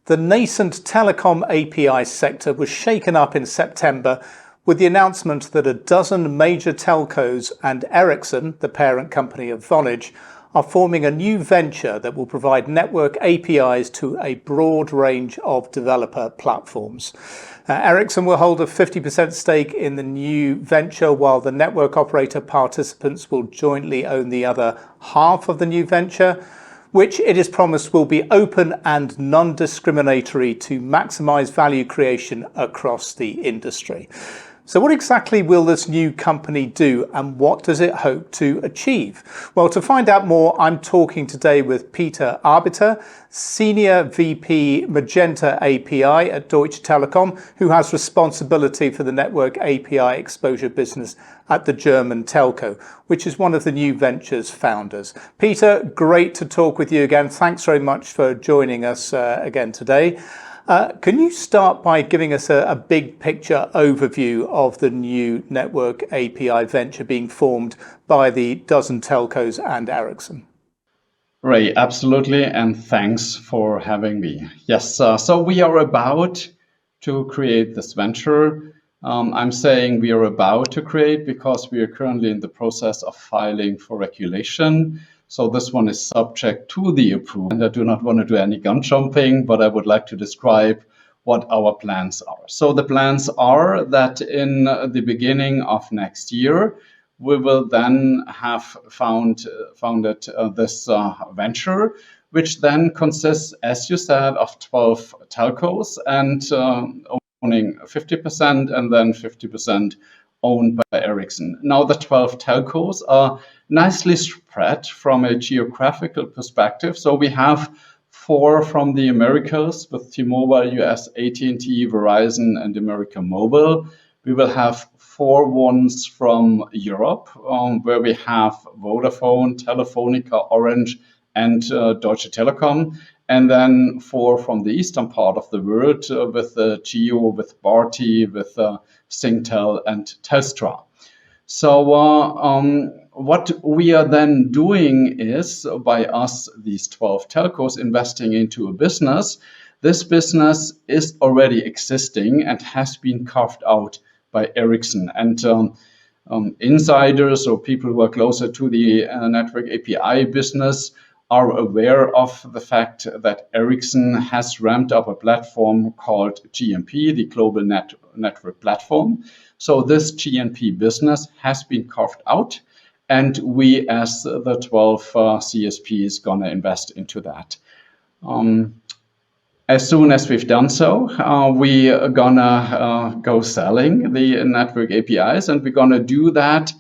The nascent telecom API sector was shaken up in September with the announcement that a dozen major telcos and Ericsson, the parent company of Vonage, are forming a new venture that will provide network APIs to a broad range of developer platforms. Ericsson will hold a 50% stake in the new venture, while the network operator participants will jointly own the other half of the new venture, which it is promised will be open and non-discriminatory to maximize value creation across the industry. So what exactly will this new company do, and what does it hope to achieve? Well, to find out more, I'm talking today with Peter Arbitter, Senior VP Magenta API at Deutsche Telekom, who has responsibility for the network API exposure business at the German telco, which is one of the new venture's founders. Peter, great to talk with you again. Thanks very much for joining us again today. Can you start by giving us a big picture overview of the new network API venture being formed by the dozen telcos and Ericsson? Ray, absolutely, and thanks for having me. Yes, so we are about to create this venture. I'm saying we are about to create because we are currently in the process of filing for regulation. So this one is subject to the approval. And I do not want to do any gun jumping, but I would like to describe what our plans are. So the plans are that in the beginning of next year, we will then have founded this venture, which then consists, as you said, of 12 telcos and owning 50% and then 50% owned by Ericsson. Now the 12 telcos are nicely spread from a geographical perspective. So we have 4 from the Americas with T-Mobile, US, AT&T, Verizon, and America Mobile. We will have 4 ones from Europe, where we have Vodafone, Telefonica, Orange, and Deutsche Telekom. And then 4 from the eastern part of the world with Geo, with Bharti, with Singtel, and Telstra. So what we are then doing is, by us, these 12 telcos, investing into a business. This business is already existing and has been carved out by Ericsson. And insiders or people who are closer to the network API business are aware of the fact that Ericsson has ramped up a platform called GNP, the Global Network Platform. So this GNP business has been carved out, and we, as the 12 CSPs, gonna invest into that. As soon as we've done so, we are gonna go selling the network APIs, and we're gonna do that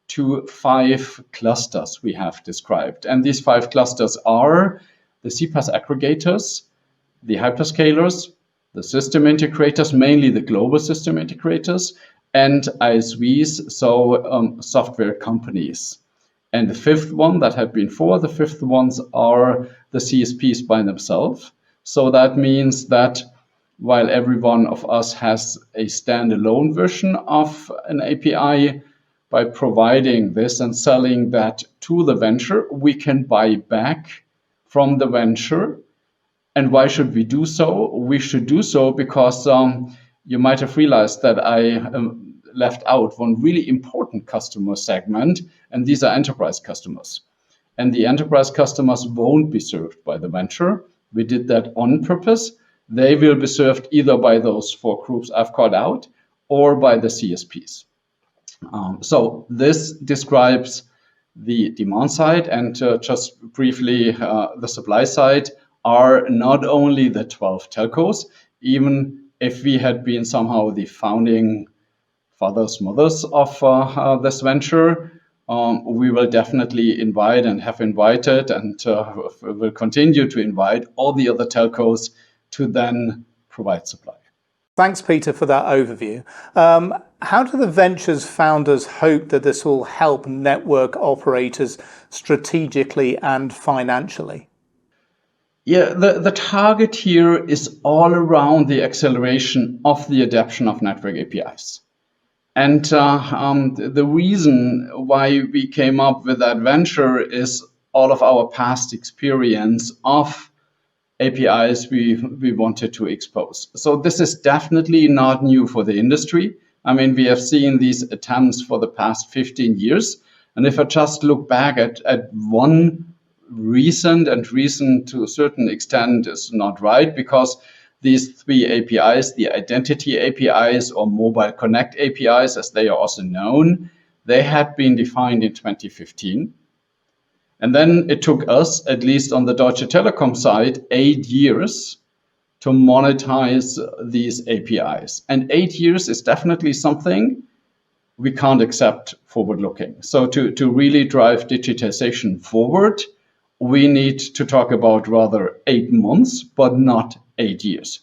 to 5 clusters we have described. And these 5 clusters are the CPaaS aggregators, the hyperscalers, the system integrators, mainly the global system integrators, and ISVs, so software companies. And the 5th one, that had been 4, the 5th ones are the CSPs by themselves. So that means that while every one of us has a standalone version of an API, by providing this and selling that to the venture, we can buy back from the venture. And why should we do so? We should do so because you might have realized that I left out one really important customer segment, and these are enterprise customers. And the enterprise customers won't be served by the venture. We did that on purpose. They will be served either by those 4 groups I've called out or by the CSPs. So this describes the demand side, and just briefly, the supply side are not only the 12 telcos. Even if we had been somehow the founding fathers, mothers of this venture, we will definitely invite and have invited and will continue to invite all the other telcos to then provide supply. Thanks, Peter, for that overview. How do the venture's founders hope that this will help network operators strategically and financially? Yeah, the target here is all around the acceleration of the adoption of network APIs. And the reason why we came up with that venture is all of our past experience of APIs we wanted to expose. So this is definitely not new for the industry. I mean, we have seen these attempts for the past 15 years. And if I just look back at one recent to a certain extent is not right, because these three APIs, the identity APIs or mobile connect APIs, as they are also known, they had been defined in 2015. And then it took us, at least on the Deutsche Telekom side, 8 years to monetize these APIs. And 8 years is definitely something we can't accept forward looking. So to really drive digitization forward, we need to talk about rather 8 months, but not 8 years.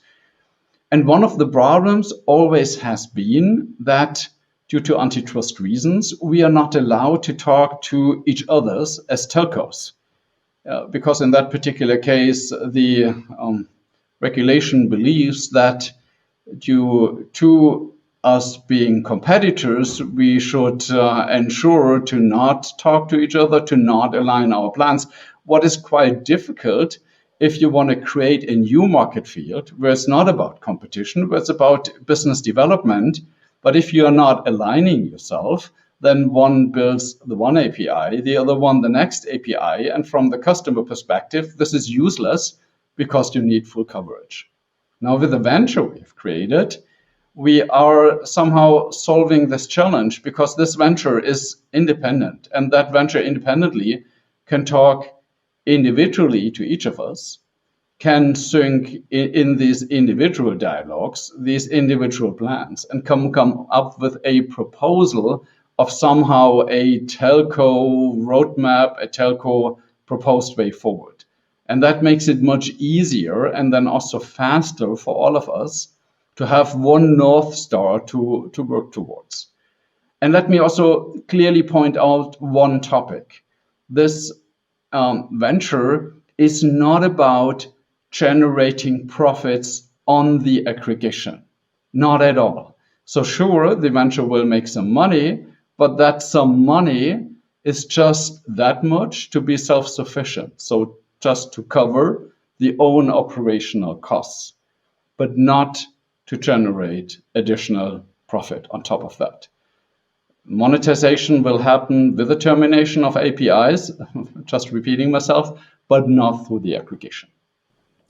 And one of the problems always has been that due to antitrust reasons, we are not allowed to talk to each other as telcos. Because in that particular case, the regulation believes that due to us being competitors, we should ensure to not talk to each other, to not align our plans. What is quite difficult if you want to create a new market field where it's not about competition, where it's about business development. But if you are not aligning yourself, then one builds the one API, the other one the next API. And from the customer perspective, this is useless because you need full coverage. Now, with the venture we've created, we are somehow solving this challenge because this venture is independent, and that venture independently can talk individually to each of us, can sync in these individual dialogues, these individual plans, and come up with a proposal of somehow a telco roadmap, a telco proposed way forward. And that makes it much easier and then also faster for all of us to have one North Star to work towards. And let me also clearly point out one topic. This venture is not about generating profits on the aggregation, not at all. So sure, the venture will make some money, but that some money is just that much to be self-sufficient. So just to cover the own operational costs, but not to generate additional profit on top of that. Monetization will happen with the termination of APIs, just repeating myself, but not through the aggregation.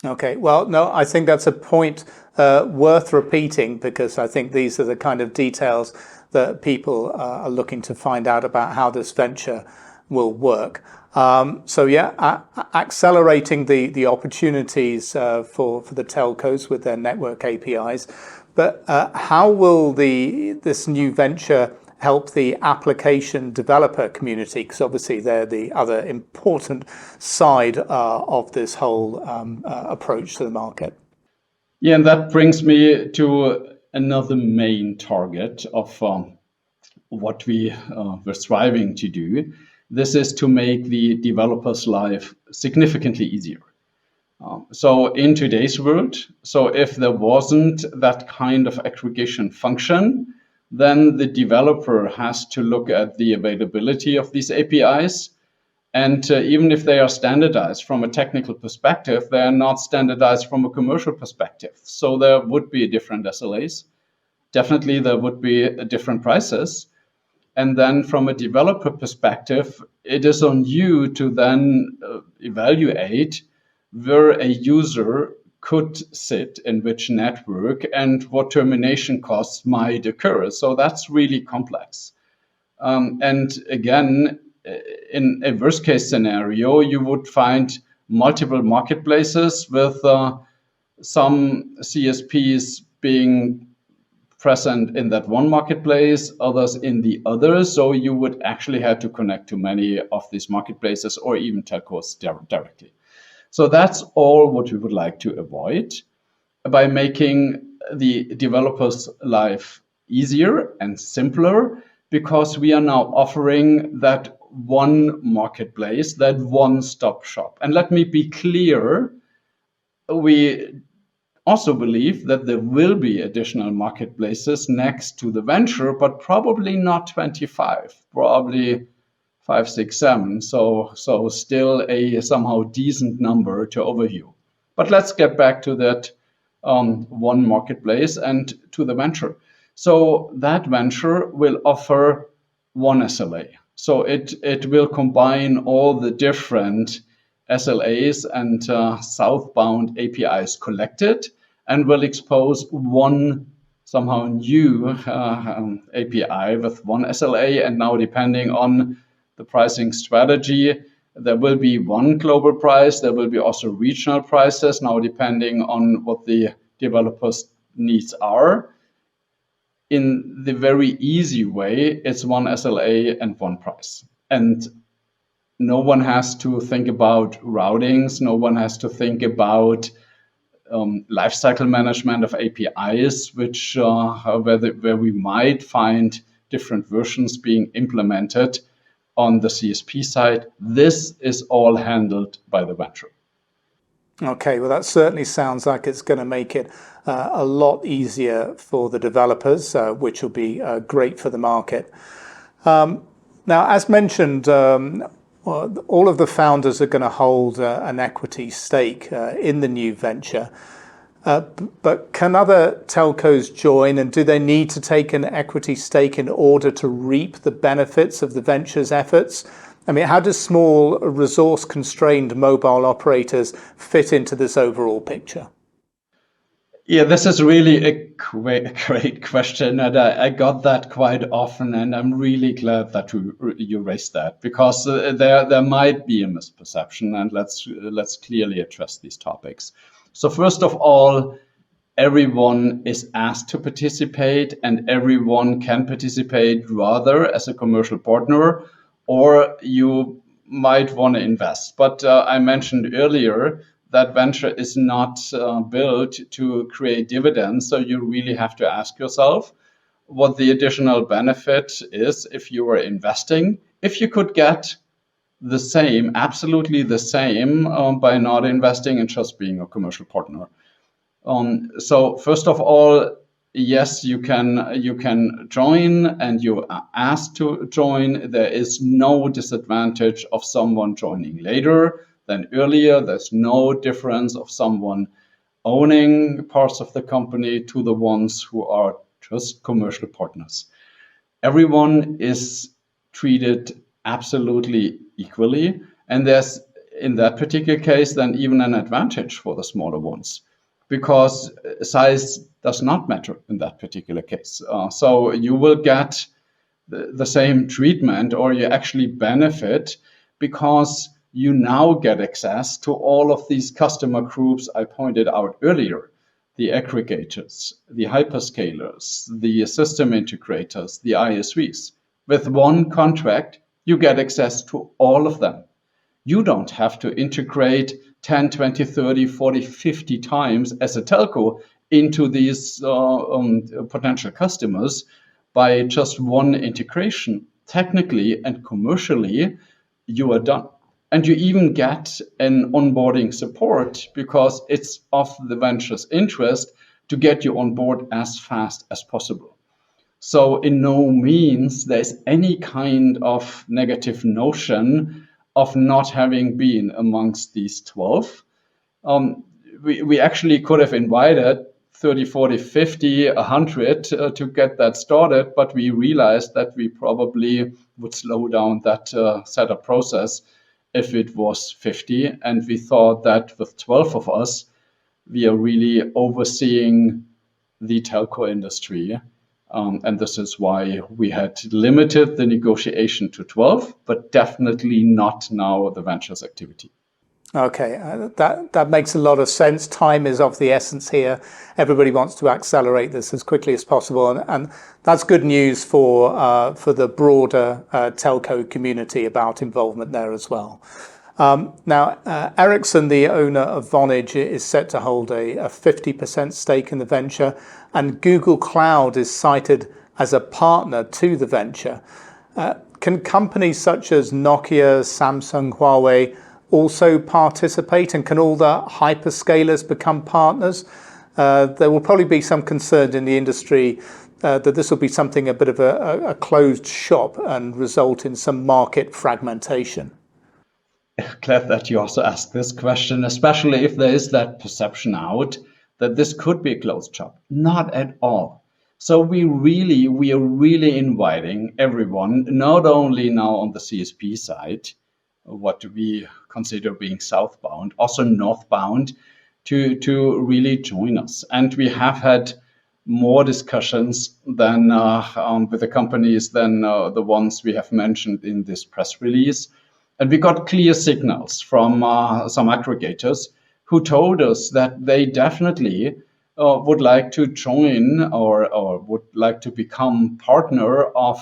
Okay, well, no, I think that's a point worth repeating, because I think these are the kind of details that people are looking to find out about how this venture will work. So yeah, accelerating the opportunities for the telcos with their network APIs. But how will this new venture help the application developer community? Because obviously they're the other important side of this whole approach to the market. Yeah, and that brings me to another main target of what we were striving to do. This is to make the developer's life significantly easier. So in today's world, so if there wasn't that kind of aggregation function, then the developer has to look at the availability of these APIs. And even if they are standardized from a technical perspective, they are not standardized from a commercial perspective. So there would be different SLAs. Definitely there would be different prices. And then from a developer perspective, it is on you to then evaluate where a user could sit in which network and what termination costs might occur. So that's really complex. And again, in a worst case scenario, you would find multiple marketplaces with some CSPs being present in that one marketplace, others in the other. So you would actually have to connect to many of these marketplaces or even telcos directly. So that's all what we would like to avoid by making the developer's life easier and simpler, because we are now offering that one marketplace, that one-stop shop. And let me be clear, we also believe that there will be additional marketplaces next to the venture, but probably not 25, probably 5, 6, 7. So still a somehow decent number to overview. But let's get back to that one marketplace and to the venture. So that venture will offer one SLA. So it will combine all the different SLAs and southbound APIs collected, and will expose one somehow new API with one SLA. And now, depending on the pricing strategy, there will be one global price. There will be also regional prices, now depending on what the developers' needs are. In the very easy way, it's one SLA and one price. And no one has to think about routings. No one has to think about lifecycle management of APIs, which where we might find different versions being implemented on the CSP side. This is all handled by the venture. Okay, well, that certainly sounds like it's going to make it a lot easier for the developers, which will be great for the market. Now, as mentioned, all of the founders are going to hold an equity stake in the new venture. But can other telcos join, and do they need to take an equity stake in order to reap the benefits of the venture's efforts? I mean, how do small, resource-constrained mobile operators fit into this overall picture? Yeah, this is really a great question, and I got that quite often, and I'm really glad that you raised that, because there might be a misperception, and let's clearly address these topics. So first of all, everyone is asked to participate, and everyone can participate rather as a commercial partner, or you might want to invest. But I mentioned earlier that venture is not built to create dividends. So you really have to ask yourself what the additional benefit is if you were investing. If you could get the same, absolutely the same, by not investing and just being a commercial partner. So first of all, yes, you can join, and you are asked to join. There is no disadvantage of someone joining later than earlier. There's no difference of someone owning parts of the company to the ones who are just commercial partners. Everyone is treated absolutely equally, and there's, in that particular case, then even an advantage for the smaller ones, because size does not matter in that particular case. So you will get the same treatment, or you actually benefit, because you now get access to all of these customer groups I pointed out earlier: the aggregators, the hyperscalers, the system integrators, the ISVs. With one contract, you get access to all of them. You don't have to integrate 10, 20, 30, 40, 50 times as a telco into these potential customers by just one integration. Technically and commercially, you are done. And you even get an onboarding support, because it's of the venture's interest to get you on board as fast as possible. So in no means there's any kind of negative notion of not having been amongst these 12. We actually could have invited 30, 40, 50, 100 to get that started, but we realized that we probably would slow down that setup process if it was 50. And we thought that with 12 of us, we are really overseeing the telco industry. And this is why we had limited the negotiation to 12, but definitely not now the ventures activity. Okay, that makes a lot of sense. Time is of the essence here. Everybody wants to accelerate this as quickly as possible, and that's good news for the broader telco community about involvement there as well. Now, Ericsson, the owner of Vonage, is set to hold a 50% stake in the venture, and Google Cloud is cited as a partner to the venture. Can companies such as Nokia, Samsung, Huawei also participate, and can all the hyperscalers become partners? There will probably be some concern in the industry that this will be something a bit of a closed shop and result in some market fragmentation. glad that you also asked this question, especially if there is that perception out that this could be a closed shop. Not at all. So we are really inviting everyone, not only now on the CSP side, what we consider being southbound, also northbound, to really join us. And we have had more discussions than with the companies than the ones we have mentioned in this press release. And we got clear signals from some aggregators who told us that they definitely would like to join or would like to become partner of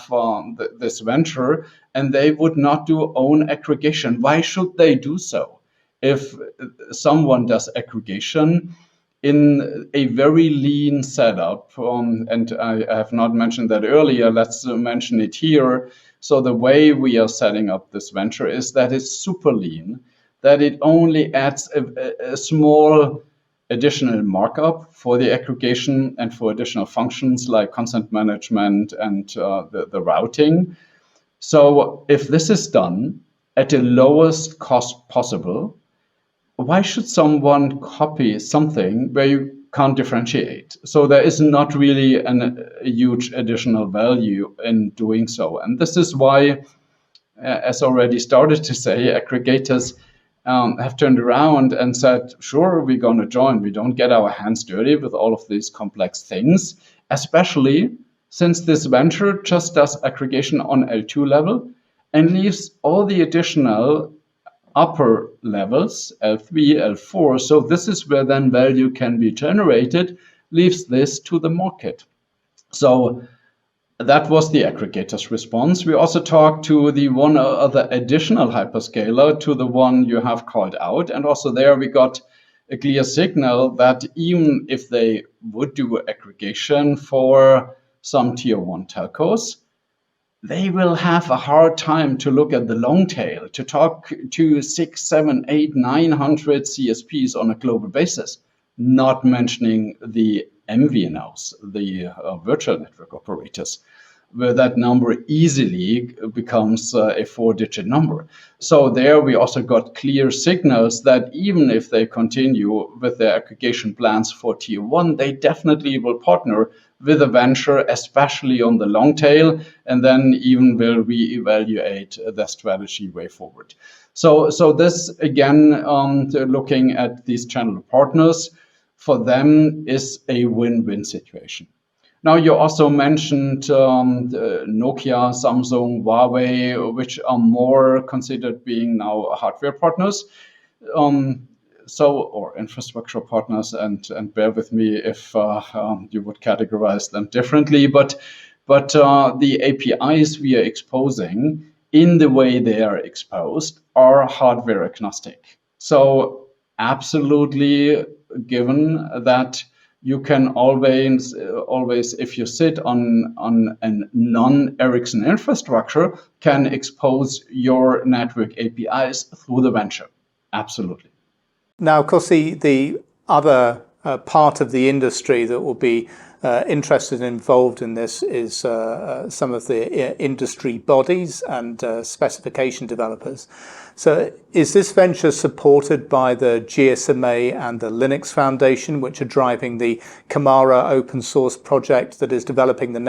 this venture, and they would not do own aggregation. Why should they do so? If someone does aggregation in a very lean setup, and I have not mentioned that earlier, let's mention it here. So the way we are setting up this venture is that it's super lean, that it only adds a small additional markup for the aggregation and for additional functions like consent management and the routing. So if this is done at the lowest cost possible, why should someone copy something where you can't differentiate? So there is not really a huge additional value in doing so. And this is why, as already started to say, aggregators have turned around and said, sure, we're going to join. We don't get our hands dirty with all of these complex things, especially since this venture just does aggregation on L2 level and leaves all the additional upper levels, L3, L4. So this is where then value can be generated, leaves this to the market. So that was the aggregator's response. We also talked to the one other additional hyperscaler, to the one you have called out. And also there we got a clear signal that even if they would do aggregation for some tier 1 telcos, they will have a hard time to look at the long tail, to talk to 6, 7, 8, 900 CSPs on a global basis, not mentioning the MVNOs, the virtual network operators, where that number easily becomes a 4-digit number. So there we also got clear signals that even if they continue with their aggregation plans for tier 1, they definitely will partner with a venture, especially on the long tail, and then even will reevaluate their strategy way forward. So this, again, looking at these channel partners, for them is a win-win situation. Now, you also mentioned Nokia, Samsung, Huawei, which are more considered being now hardware partners. Or infrastructure partners, and bear with me if you would categorize them differently, but the APIs we are exposing in the way they are exposed are hardware agnostic. So absolutely, given that you can always, if you sit on a non-Ericsson infrastructure, can expose your network APIs through the venture. Absolutely. Now, of course, the other part of the industry that will be interested and involved in this is some of the industry bodies and specification developers. So is this venture supported by the GSMA and the Linux Foundation, which are driving the Camara open source project that is developing the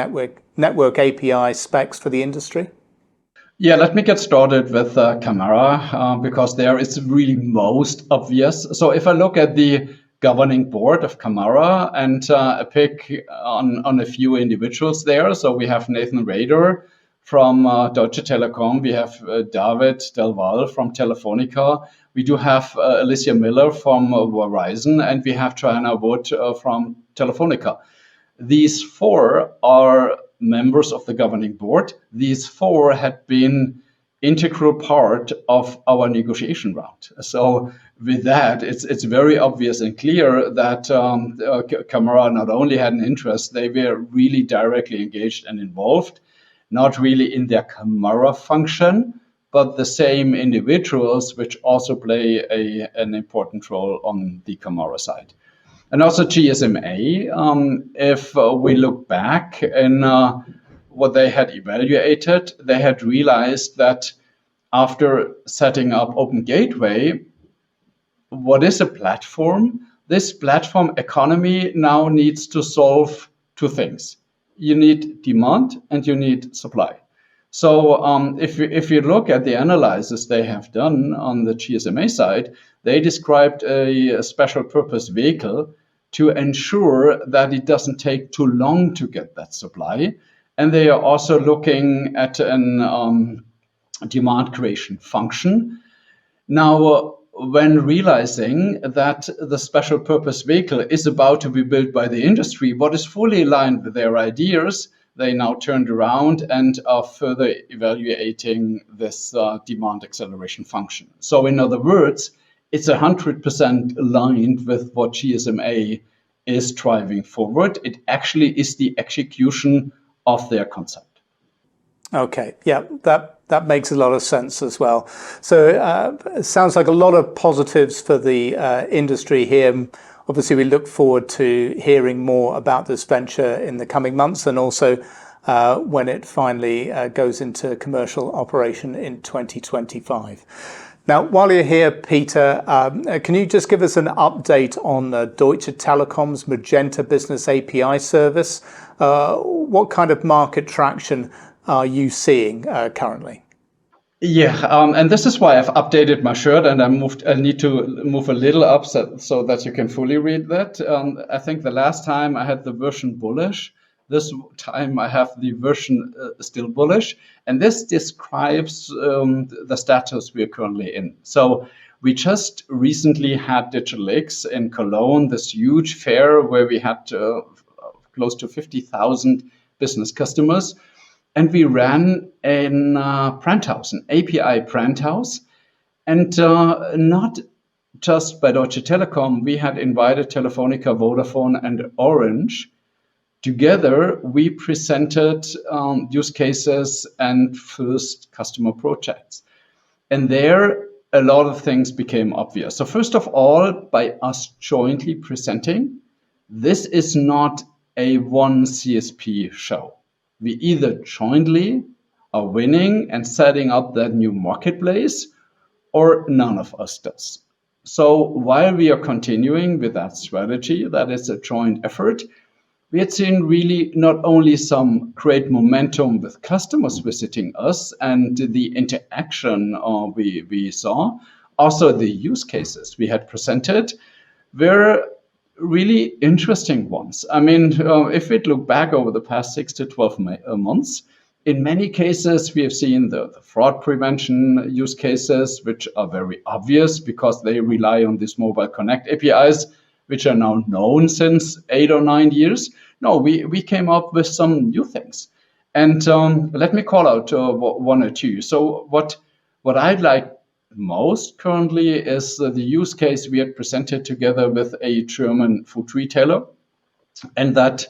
network API specs for the industry? Yeah, let me get started with Camara, because there it's really most obvious. So if I look at the governing board of Camara and pick on a few individuals there, so we have Nathan Rader from Deutsche Telekom, we have David Del Val from Telefonica, we do have Alicia Miller from Verizon, and we have Joanna Wood from Telefonica. These four are members of the governing board. These four had been integral part of our negotiation round. So with that, it's very obvious and clear that Camara not only had an interest, they were really directly engaged and involved, not really in their Camara function, but the same individuals which also play an important role on the Camara side. And also GSMA, if we look back in what they had evaluated, they had realized that after setting up Open Gateway, what is a platform? This platform economy now needs to solve two things. You need demand and you need supply. So if you look at the analysis they have done on the GSMA side, they described a special purpose vehicle to ensure that it doesn't take too long to get that supply. And they are also looking at an demand creation function. Now, when realizing that the special purpose vehicle is about to be built by the industry, what is fully aligned with their ideas, they now turned around and are further evaluating this demand acceleration function. So in other words, it's 100% aligned with what GSMA is driving forward. It actually is the execution of their concept. Okay, yeah, that makes a lot of sense as well. So it sounds like a lot of positives for the industry here. Obviously, we look forward to hearing more about this venture in the coming months, and also when it finally goes into commercial operation in 2025. Now, while you're here, Peter, can you just give us an update on Deutsche Telekom's Magenta Business API service? What kind of market traction are you seeing currently? Yeah, and this is why I've updated my shirt, and I need to move a little up so that you can fully read that. I think the last time I had the version bullish. This time I have the version still bullish, and this describes the status we are currently in. So we just recently had Digital X in Cologne, this huge fair where we had close to 50,000 business customers. And we ran an brand house, an API brand house. And not just by Deutsche Telekom, we had invited Telefonica, Vodafone, and Orange. Together, we presented use cases and first customer projects. And there, a lot of things became obvious. So first of all, by us jointly presenting, this is not a one CSP show. We either jointly are winning and setting up that new marketplace, or none of us does. So while we are continuing with that strategy, that is a joint effort, we had seen really not only some great momentum with customers visiting us and the interaction we saw, also the use cases we had presented were really interesting ones. I mean, if we look back over the past 6 to 12 months, in many cases, we have seen the fraud prevention use cases, which are very obvious because they rely on these mobile connect APIs, which are now known since 8 or 9 years. No, we came up with some new things. And let me call out one or two. So what I'd like most currently is the use case we had presented together with a German food retailer. And that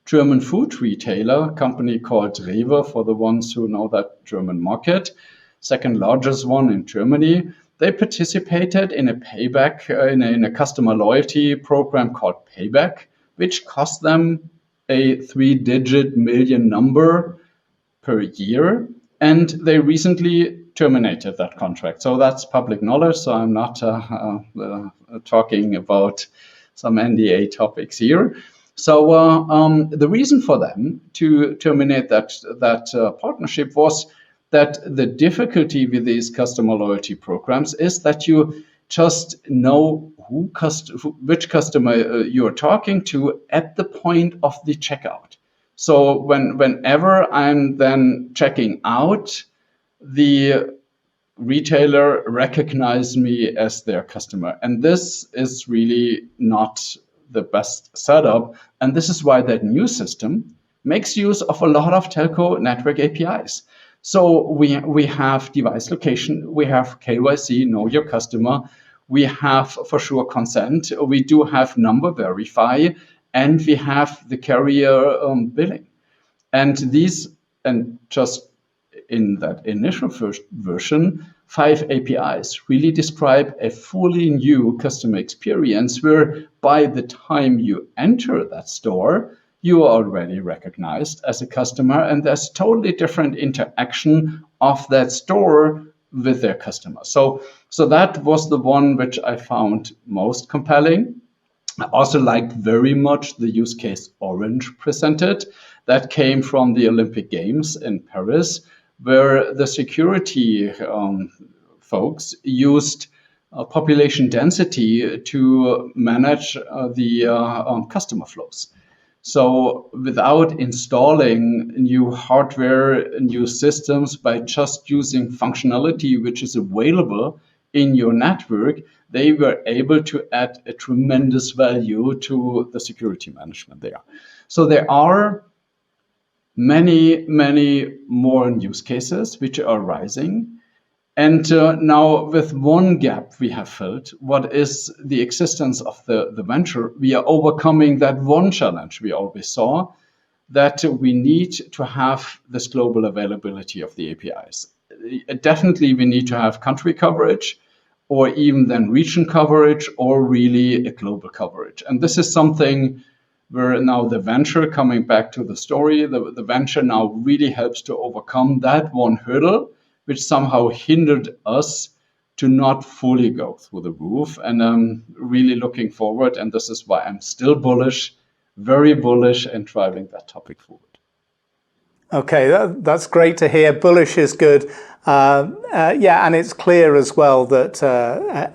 German food retailer, company called Rewe, for the ones who know that German market, second largest one in Germany, they participated in a payback, in a customer loyalty program called Payback, which cost them a 3-digit million number per year. And they recently terminated that contract. So that's public knowledge. So I'm not talking about some NDA topics here. So the reason for them to terminate that partnership was that the difficulty with these customer loyalty programs is that you just know which customer you're talking to at the point of the checkout. So whenever I'm then checking out, the retailer recognizes me as their customer. And this is really not the best setup. And this is why that new system makes use of a lot of telco network APIs. So we have device location, we have KYC, know your customer, we have for sure consent, we do have number verify, and we have the carrier billing. And just in that initial first version, 5 APIs really describe a fully new customer experience where by the time you enter that store, you are already recognized as a customer, and there's totally different interaction of that store with their customers. So that was the one which I found most compelling. I also liked very much the use case Orange presented. That came from the Olympic Games in Paris, where the security folks used population density to manage the customer flows. So without installing new hardware, new systems, by just using functionality which is available in your network, they were able to add a tremendous value to the security management there. So there are many, many more use cases which are rising. And now with one gap we have filled, what is the existence of the venture, we are overcoming that one challenge we always saw, that we need to have this global availability of the APIs. Definitely we need to have country coverage, or even then region coverage, or really a global coverage. And this is something where now the venture, coming back to the story, the venture now really helps to overcome that one hurdle, which somehow hindered us to not fully go through the roof. And I'm really looking forward, and this is why I'm still bullish, very bullish, and driving that topic forward. Okay, that's great to hear. Bullish is good. Yeah, and it's clear as well that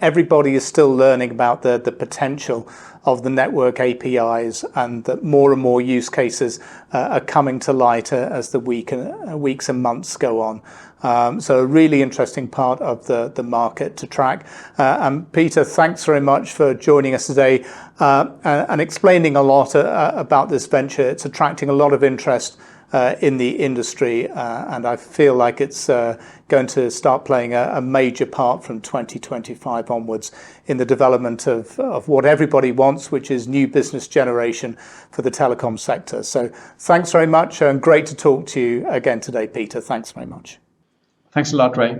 everybody is still learning about the potential of the network APIs, and that more and more use cases are coming to light as the weeks and months go on. So a really interesting part of the market to track. And Peter, thanks very much for joining us today and explaining a lot about this venture. It's attracting a lot of interest in the industry, and I feel like it's going to start playing a major part from 2025 onwards in the development of what everybody wants, which is new business generation for the telecom sector. So thanks very much, and great to talk to you again today, Peter. Thanks very much. Thanks a lot, Ray.